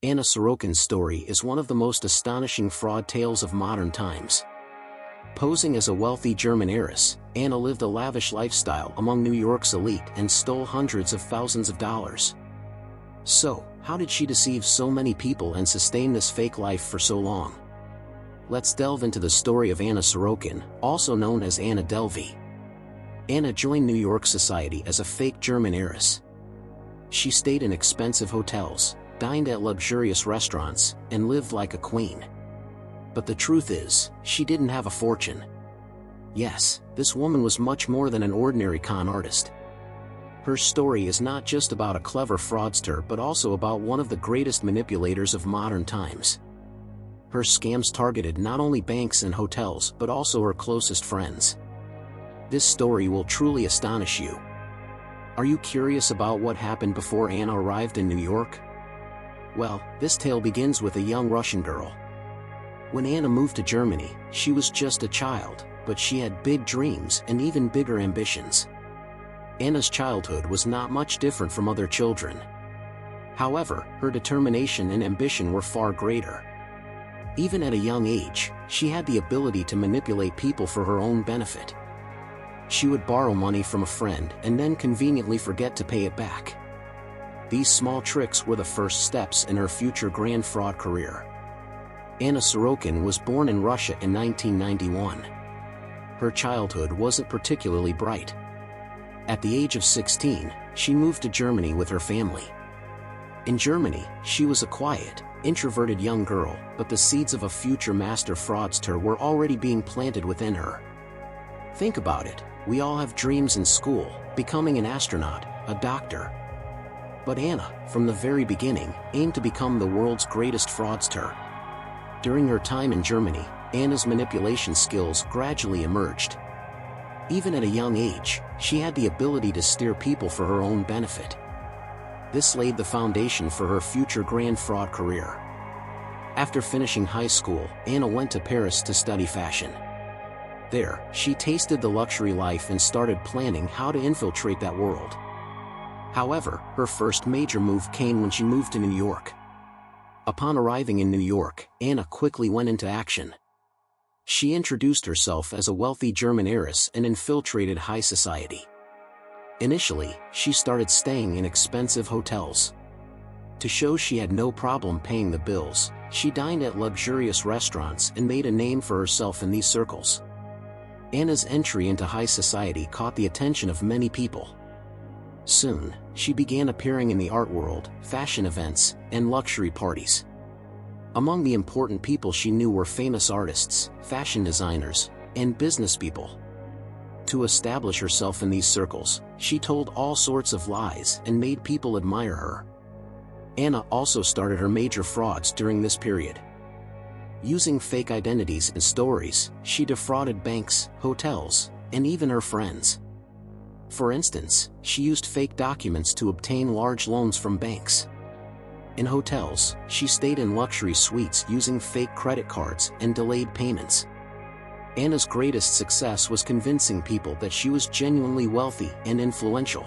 Anna Sorokin's story is one of the most astonishing fraud tales of modern times. Posing as a wealthy German heiress, Anna lived a lavish lifestyle among New York's elite and stole hundreds of thousands of dollars. So, how did she deceive so many people and sustain this fake life for so long? Let's delve into the story of Anna Sorokin, also known as Anna Delvey. Anna joined New York society as a fake German heiress. She stayed in expensive hotels, dined at luxurious restaurants, and lived like a queen. But the truth is, she didn't have a fortune. Yes, this woman was much more than an ordinary con artist. Her story is not just about a clever fraudster but also about one of the greatest manipulators of modern times. Her scams targeted not only banks and hotels but also her closest friends. This story will truly astonish you. Are you curious about what happened before Anna arrived in New York? Well, this tale begins with a young Russian girl. When Anna moved to Germany, she was just a child, but she had big dreams and even bigger ambitions. Anna's childhood was not much different from other children. However, her determination and ambition were far greater. Even at a young age, she had the ability to manipulate people for her own benefit. She would borrow money from a friend and then conveniently forget to pay it back. These small tricks were the first steps in her future grand fraud career. Anna Sorokin was born in Russia in 1991. Her childhood wasn't particularly bright. At the age of 16, she moved to Germany with her family. In Germany, she was a quiet, introverted young girl, but the seeds of a future master fraudster were already being planted within her. Think about it, we all have dreams in school, becoming an astronaut, a doctor. But Anna, from the very beginning, aimed to become the world's greatest fraudster. During her time in Germany, Anna's manipulation skills gradually emerged. Even at a young age, she had the ability to steer people for her own benefit. This laid the foundation for her future grand fraud career. After finishing high school, Anna went to Paris to study fashion. There, she tasted the luxury life and started planning how to infiltrate that world. However, her first major move came when she moved to New York. Upon arriving in New York, Anna quickly went into action. She introduced herself as a wealthy German heiress and infiltrated high society. Initially, she started staying in expensive hotels. To show she had no problem paying the bills, she dined at luxurious restaurants and made a name for herself in these circles. Anna's entry into high society caught the attention of many people. Soon, she began appearing in the art world, fashion events, and luxury parties. Among the important people she knew were famous artists, fashion designers, and business people. To establish herself in these circles, she told all sorts of lies and made people admire her. Anna also started her major frauds during this period. Using fake identities and stories, she defrauded banks, hotels, and even her friends. For instance, she used fake documents to obtain large loans from banks. In hotels, she stayed in luxury suites using fake credit cards and delayed payments. Anna's greatest success was convincing people that she was genuinely wealthy and influential.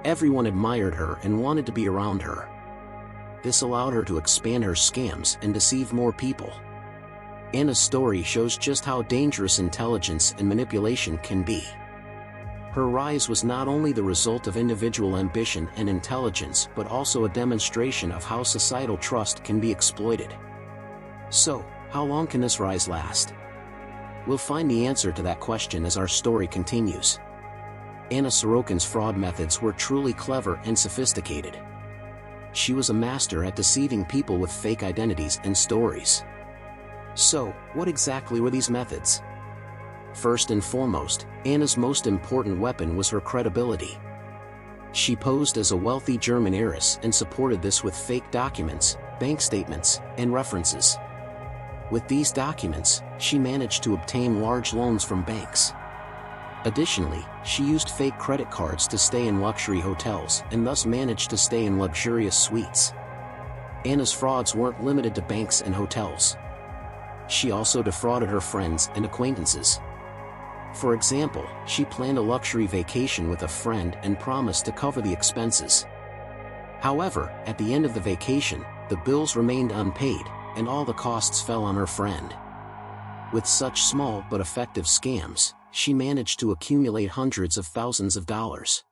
Everyone admired her and wanted to be around her. This allowed her to expand her scams and deceive more people. Anna's story shows just how dangerous intelligence and manipulation can be. Her rise was not only the result of individual ambition and intelligence but also a demonstration of how societal trust can be exploited. So, how long can this rise last? We'll find the answer to that question as our story continues. Anna Sorokin's fraud methods were truly clever and sophisticated. She was a master at deceiving people with fake identities and stories. So, what exactly were these methods? First and foremost, Anna's most important weapon was her credibility. She posed as a wealthy German heiress and supported this with fake documents, bank statements, and references. With these documents, she managed to obtain large loans from banks. Additionally, she used fake credit cards to stay in luxury hotels and thus managed to stay in luxurious suites. Anna's frauds weren't limited to banks and hotels. She also defrauded her friends and acquaintances. For example, she planned a luxury vacation with a friend and promised to cover the expenses. However, at the end of the vacation, the bills remained unpaid, and all the costs fell on her friend. With such small but effective scams, she managed to accumulate hundreds of thousands of dollars.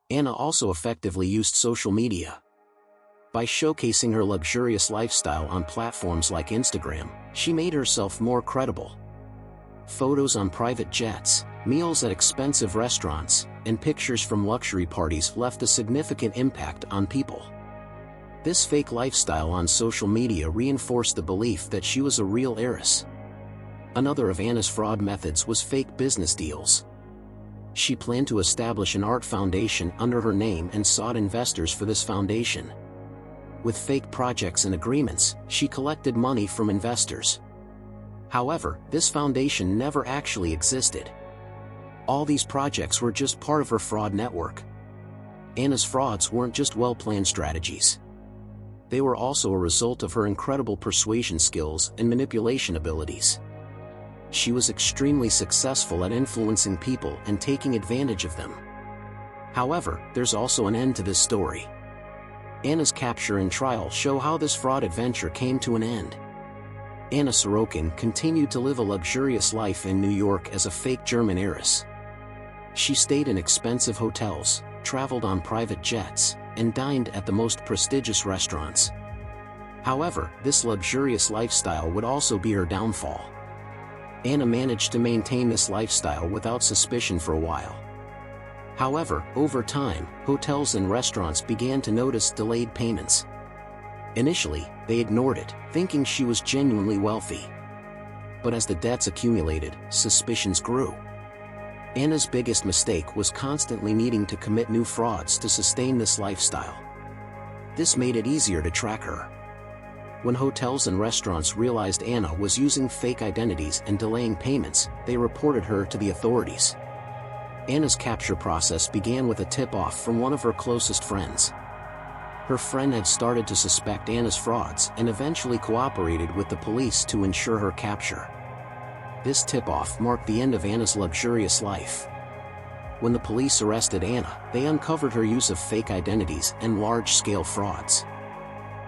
Anna also effectively used social media. By showcasing her luxurious lifestyle on platforms like Instagram, she made herself more credible. Photos on private jets, meals at expensive restaurants, and pictures from luxury parties left a significant impact on people. This fake lifestyle on social media reinforced the belief that she was a real heiress. Another of Anna's fraud methods was fake business deals. She planned to establish an art foundation under her name and sought investors for this foundation. With fake projects and agreements, she collected money from investors. However, this foundation never actually existed. All these projects were just part of her fraud network. Anna's frauds weren't just well-planned strategies. They were also a result of her incredible persuasion skills and manipulation abilities. She was extremely successful at influencing people and taking advantage of them. However, there's also an end to this story. Anna's capture and trial show how this fraud adventure came to an end. Anna Sorokin continued to live a luxurious life in New York as a fake German heiress. She stayed in expensive hotels, traveled on private jets, and dined at the most prestigious restaurants. However, this luxurious lifestyle would also be her downfall. Anna managed to maintain this lifestyle without suspicion for a while. However, over time, hotels and restaurants began to notice delayed payments. Initially, they ignored it, thinking she was genuinely wealthy. But as the debts accumulated, suspicions grew. Anna's biggest mistake was constantly needing to commit new frauds to sustain this lifestyle. This made it easier to track her. When hotels and restaurants realized Anna was using fake identities and delaying payments, they reported her to the authorities. Anna's capture process began with a tip-off from one of her closest friends. Her friend had started to suspect Anna's frauds and eventually cooperated with the police to ensure her capture. This tip-off marked the end of Anna's luxurious life. When the police arrested Anna, they uncovered her use of fake identities and large-scale frauds.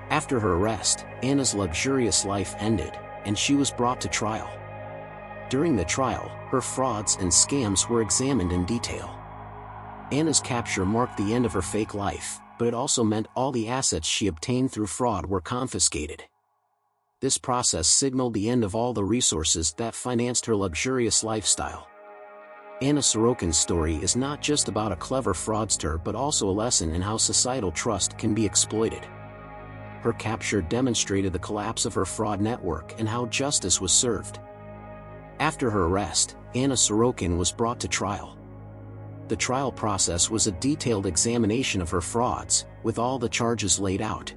After her arrest, Anna's luxurious life ended, and she was brought to trial. During the trial, her frauds and scams were examined in detail. Anna's capture marked the end of her fake life, but it also meant all the assets she obtained through fraud were confiscated. This process signaled the end of all the resources that financed her luxurious lifestyle. Anna Sorokin's story is not just about a clever fraudster but also a lesson in how societal trust can be exploited. Her capture demonstrated the collapse of her fraud network and how justice was served. After her arrest, Anna Sorokin was brought to trial. The trial process was a detailed examination of her frauds, with all the charges laid out.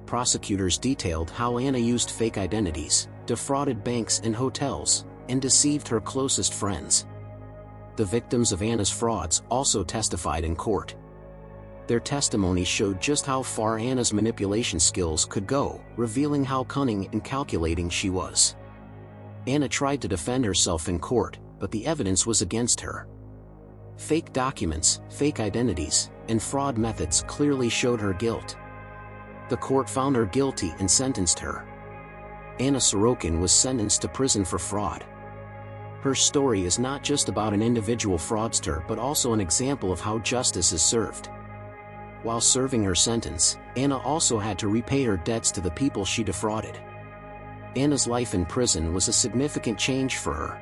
Prosecutors detailed how Anna used fake identities, defrauded banks and hotels, and deceived her closest friends. The victims of Anna's frauds also testified in court. Their testimony showed just how far Anna's manipulation skills could go, revealing how cunning and calculating she was. Anna tried to defend herself in court, but the evidence was against her. Fake documents, fake identities, and fraud methods clearly showed her guilt. The court found her guilty and sentenced her. Anna Sorokin was sentenced to prison for fraud. Her story is not just about an individual fraudster but also an example of how justice is served. While serving her sentence, Anna also had to repay her debts to the people she defrauded. Anna's life in prison was a significant change for her.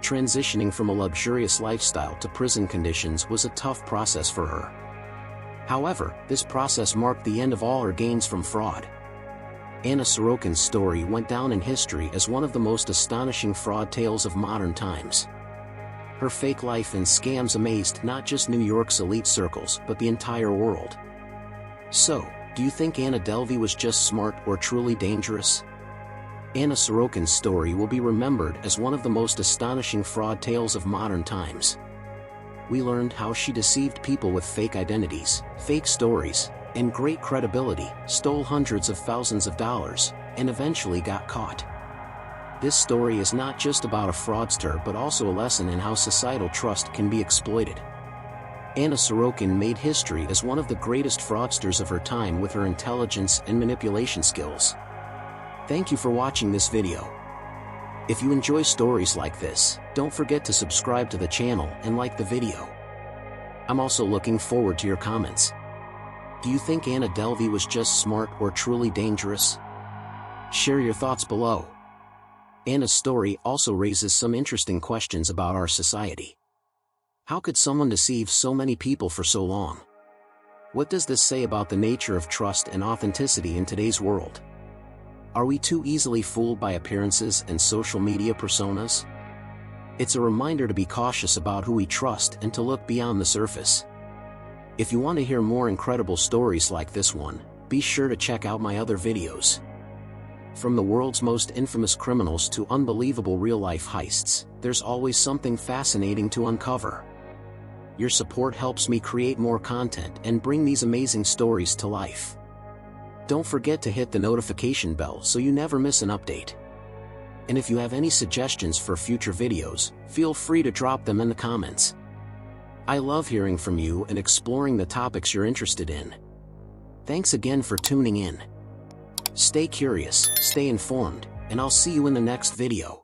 Transitioning from a luxurious lifestyle to prison conditions was a tough process for her. However, this process marked the end of all her gains from fraud. Anna Sorokin's story went down in history as one of the most astonishing fraud tales of modern times. Her fake life and scams amazed not just New York's elite circles but the entire world. So, do you think Anna Delvey was just smart or truly dangerous? Anna Sorokin's story will be remembered as one of the most astonishing fraud tales of modern times. We learned how she deceived people with fake identities, fake stories, and great credibility, stole hundreds of thousands of dollars, and eventually got caught. This story is not just about a fraudster but also a lesson in how societal trust can be exploited. Anna Sorokin made history as one of the greatest fraudsters of her time with her intelligence and manipulation skills. Thank you for watching this video. If you enjoy stories like this, don't forget to subscribe to the channel and like the video. I'm also looking forward to your comments. Do you think Anna Delvey was just smart or truly dangerous? Share your thoughts below. Anna's story also raises some interesting questions about our society. How could someone deceive so many people for so long? What does this say about the nature of trust and authenticity in today's world? Are we too easily fooled by appearances and social media personas? It's a reminder to be cautious about who we trust and to look beyond the surface. If you want to hear more incredible stories like this one, be sure to check out my other videos. From the world's most infamous criminals to unbelievable real-life heists, there's always something fascinating to uncover. Your support helps me create more content and bring these amazing stories to life. Don't forget to hit the notification bell so you never miss an update. And if you have any suggestions for future videos, feel free to drop them in the comments. I love hearing from you and exploring the topics you're interested in. Thanks again for tuning in. Stay curious, stay informed, and I'll see you in the next video.